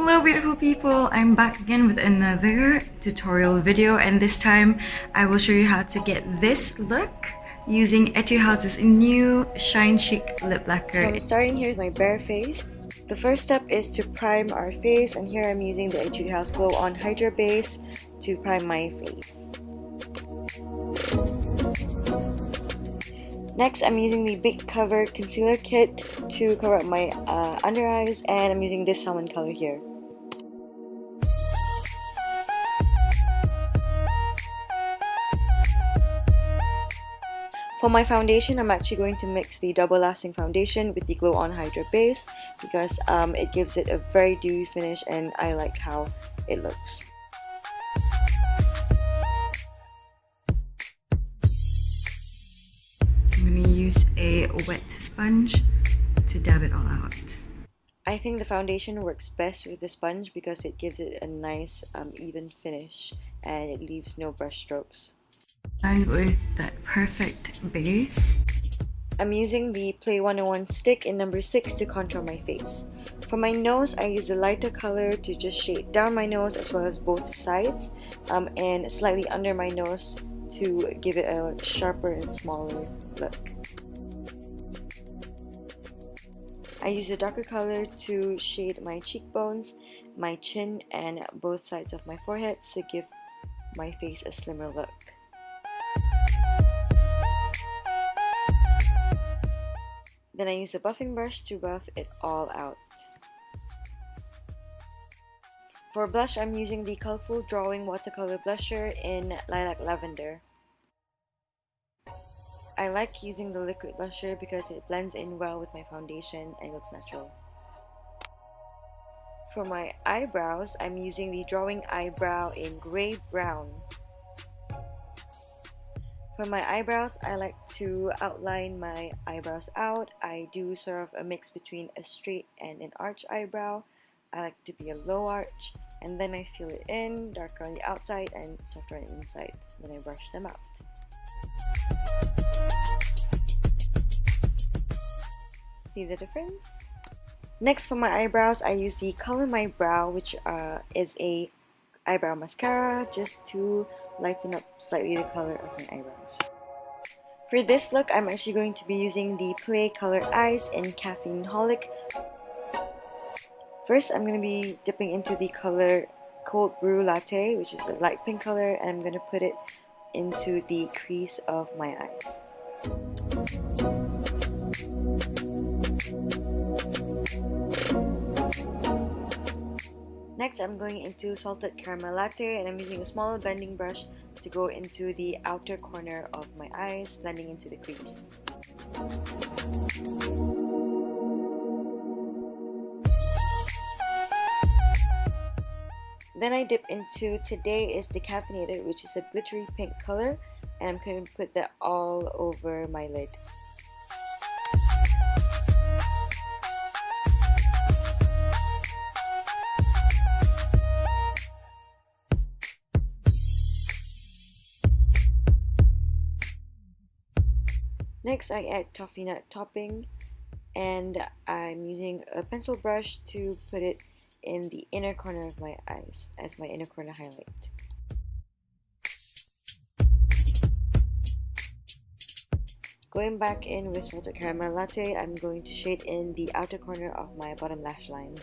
Hello beautiful people, I'm back again with another tutorial video, and this time I will show you how to get this look using Etude House's new Shine Chic lip lacquer. So I'm starting here with my bare face. The first step is to prime our face, and here I'm using the Etude House Glow On Hydra base to prime my face. Next, I'm using the Big Cover Concealer Kit to cover up my under eyes, and I'm using this salmon color here. For my foundation, I'm actually going to mix the Double Lasting Foundation with the Glow On Hydra base because it gives it a very dewy finish and I like how it looks. I'm going to use a wet sponge to dab it all out. I think the foundation works best with the sponge because it gives it a nice even finish and it leaves no brush strokes. And with that perfect base, I'm using the Play 101 stick in number 6 to contour my face. For my nose, I use a lighter color to just shade down my nose as well as both sides and slightly under my nose to give it a sharper and smaller look. I use a darker color to shade my cheekbones, my chin, and both sides of my forehead to give my face a slimmer look. Then I use a buffing brush to buff it all out. For blush, I'm using the Colorful Drawing Watercolor Blusher in Lilac Lavender. I like using the liquid blusher because it blends in well with my foundation and looks natural. For my eyebrows, I'm using the Drawing Eyebrow in Gray Brown. For my eyebrows, I like to outline my eyebrows out. I do sort of a mix between a straight and an arch eyebrow. I like it to be a low arch, and then I fill it in, darker on the outside and softer on the inside. Then I brush them out. See the difference? Next, for my eyebrows, I use the Color My Brow, which is a eyebrow mascara, just to lighten up slightly the color of my eyebrows. For this look, I'm actually going to be using the Play Color Eyes in Caffeine Holic. First, I'm going to be dipping into the color Cold Brew Latte, which is a light pink color, and I'm going to put it into the crease of my eyes. Next, I'm going into Salted Caramel Latte, and I'm using a smaller blending brush to go into the outer corner of my eyes, blending into the crease. Then I dip into Today is the Caffeinated, which is a glittery pink color, and I'm going to put that all over my lid. Next, I add toffee nut topping, and I'm using a pencil brush to put it in the inner corner of my eyes as my inner corner highlight. Going back in with Salted Caramel Latte, I'm going to shade in the outer corner of my bottom lash line.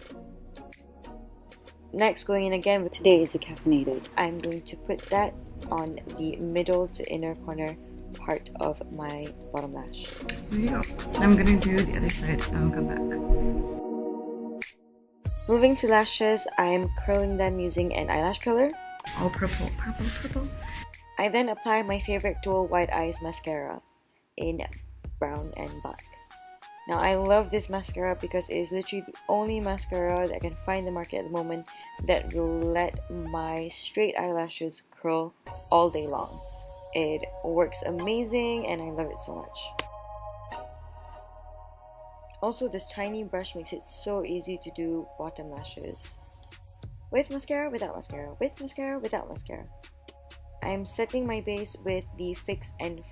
Next, going in again with Today is the Caffeinated. I'm going to put that on the middle to inner corner part of my bottom lash. There you go. I'm gonna do the other side and I'll come back. Moving to lashes, I'm curling them using an eyelash curler. All purple, purple, purple. I then apply my favorite Dual Wide Eyes mascara in brown and black. Now I love this mascara because it is literally the only mascara that I can find in the market at the moment that will let my straight eyelashes curl all day long. It works amazing and I love it so much. Also, this tiny brush makes it so easy to do bottom lashes. With mascara, without mascara, with mascara, without mascara. I'm setting my base with the Fix and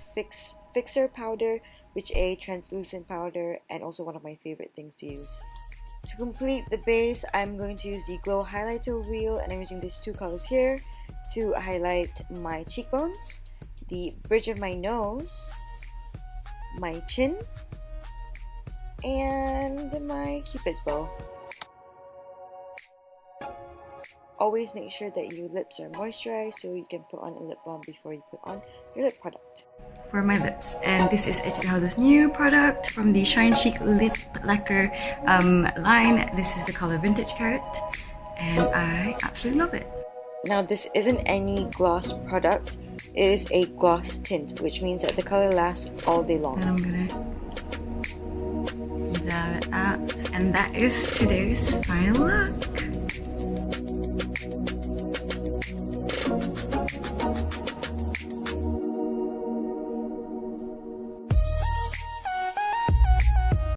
Fixer powder, which is a translucent powder and also one of my favorite things to use. To complete the base, I'm going to use the Glow Highlighter Wheel, and I'm using these two colors here to highlight my cheekbones, the bridge of my nose, my chin, and my cupid's bow. Always make sure that your lips are moisturized so you can put on a lip balm before you put on your lip product. For my lips, and this is Etude House's new product from the Shine Chic Lip Lacquer line. This is the color Vintage Carrot, and I absolutely love it. Now this isn't any gloss product, it is a gloss tint, which means that the color lasts all day long. And I'm gonna dab it out, and that is today's final look.